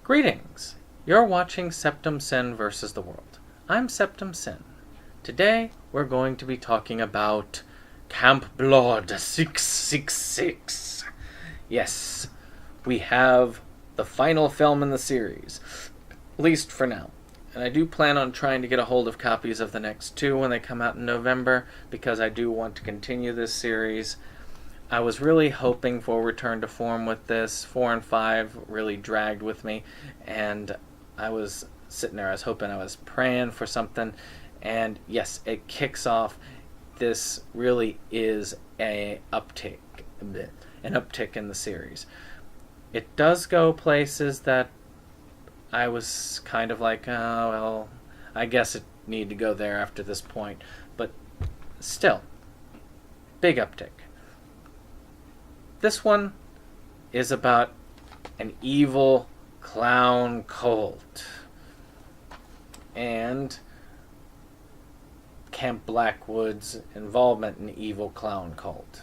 Greetings! You're watching Septum Sin vs. the World. I'm Septum Sin. Today, we're going to be talking about Camp Blood 666. Yes, we have the final film in the series, at least for now. And I do plan on trying to get a hold of copies of the next two when they come out in November, because I do want to continue this series. I was really hoping for a return to form with this. 4 and 5 really dragged with me, and I was sitting there, I was praying for something, and yes, it kicks off. This really is an uptick in the series. It does go places that I was kind of like, oh, well, I guess it need to go there after this point, but still, big uptick. This one is about an evil clown cult and Camp Blackwood's involvement in the evil clown cult.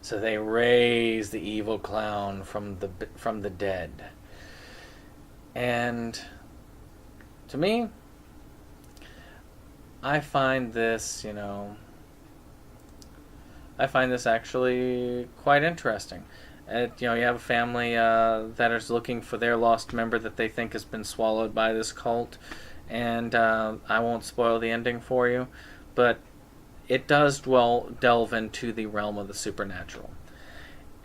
So they raise the evil clown from the dead. And to me, I find this actually quite interesting. You have a family that is looking for their lost member that they think has been swallowed by this cult, and I won't spoil the ending for you, but it does delve into the realm of the supernatural.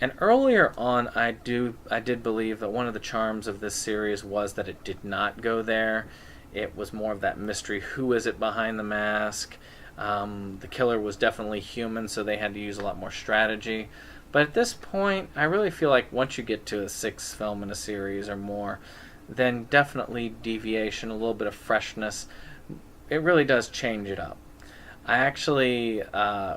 And earlier on, I did believe that one of the charms of this series was that it did not go there. It was more of that mystery. Who is it behind the mask? The killer was definitely human, so they had to use a lot more strategy. But at this point, I really feel like once you get to a 6th film in a series or more, then definitely deviation, a little bit of freshness. It really does change it up. I actually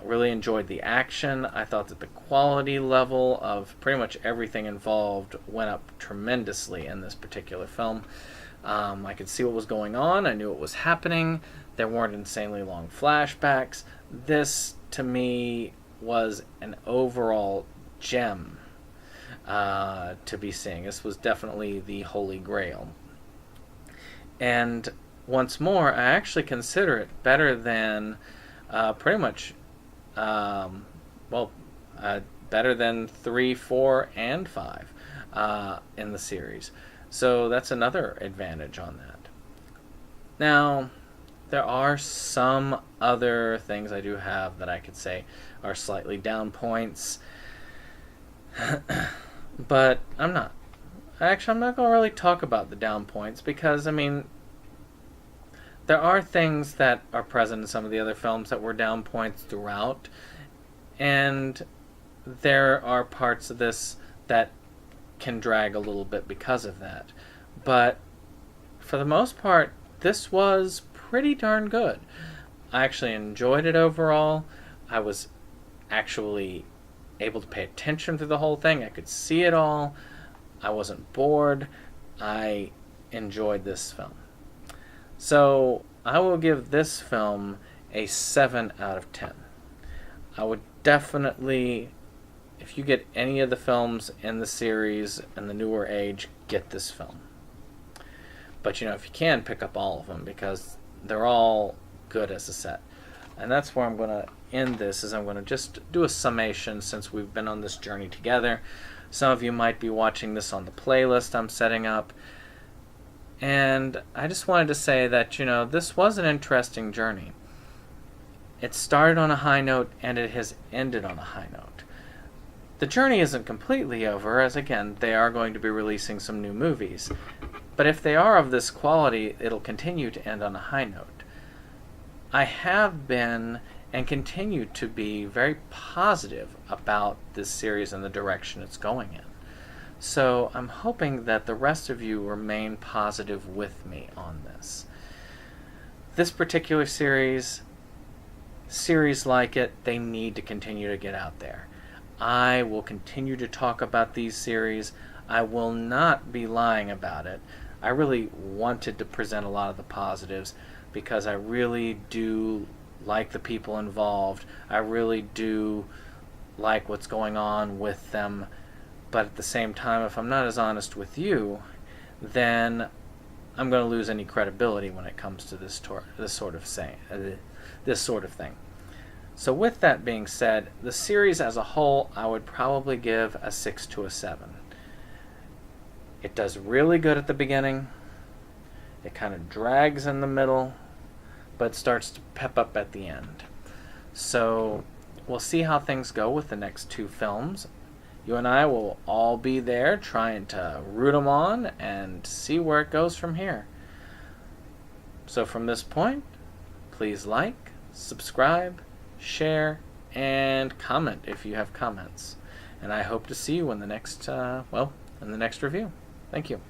really enjoyed the action. I thought that the quality level of pretty much everything involved went up tremendously in this particular film. I could see what was going on. I knew what was happening. There weren't insanely long flashbacks. This, to me, was an overall gem to be seeing. This was definitely the Holy Grail. And once more, I actually consider it better than better than 3, 4, and 5 in the series. So that's another advantage on that. Now, there are some other things I do have that I could say are slightly down points, but I'm not. Actually, I'm not going to really talk about the down points because, there are things that are present in some of the other films that were down points throughout, and there are parts of this that can drag a little bit because of that. But for the most part, this was pretty darn good. I actually enjoyed it overall. I was actually able to pay attention through the whole thing. I could see it all. I wasn't bored. I enjoyed this film. So I will give this film a 7 out of 10. I would definitely, if you get any of the films in the series in the newer age, get this film. But if you can, pick up all of them because they're all good as a set. And that's where I'm going to end this, is I'm going to just do a summation since we've been on this journey together. Some of you might be watching this on the playlist I'm setting up. And I just wanted to say that, this was an interesting journey. It started on a high note and it has ended on a high note. The journey isn't completely over, as again, they are going to be releasing some new movies. But if they are of this quality, it'll continue to end on a high note. I have been and continue to be very positive about this series and the direction it's going in. So I'm hoping that the rest of you remain positive with me on this. This particular series like it, they need to continue to get out there. I will continue to talk about these series. I will not be lying about it. I really wanted to present a lot of the positives because I really do like the people involved. I really do like what's going on with them. But at the same time, if I'm not as honest with you, then I'm going to lose any credibility when it comes to this sort of thing. So with that being said, the series as a whole, I would probably give a 6 to a 7. It does really good at the beginning. It kind of drags in the middle, but starts to pep up at the end. So we'll see how things go with the next 2 films. You and I will all be there trying to root them on and see where it goes from here. So from this point, please like, subscribe, share, and comment if you have comments. And I hope to see you in the next review. Thank you.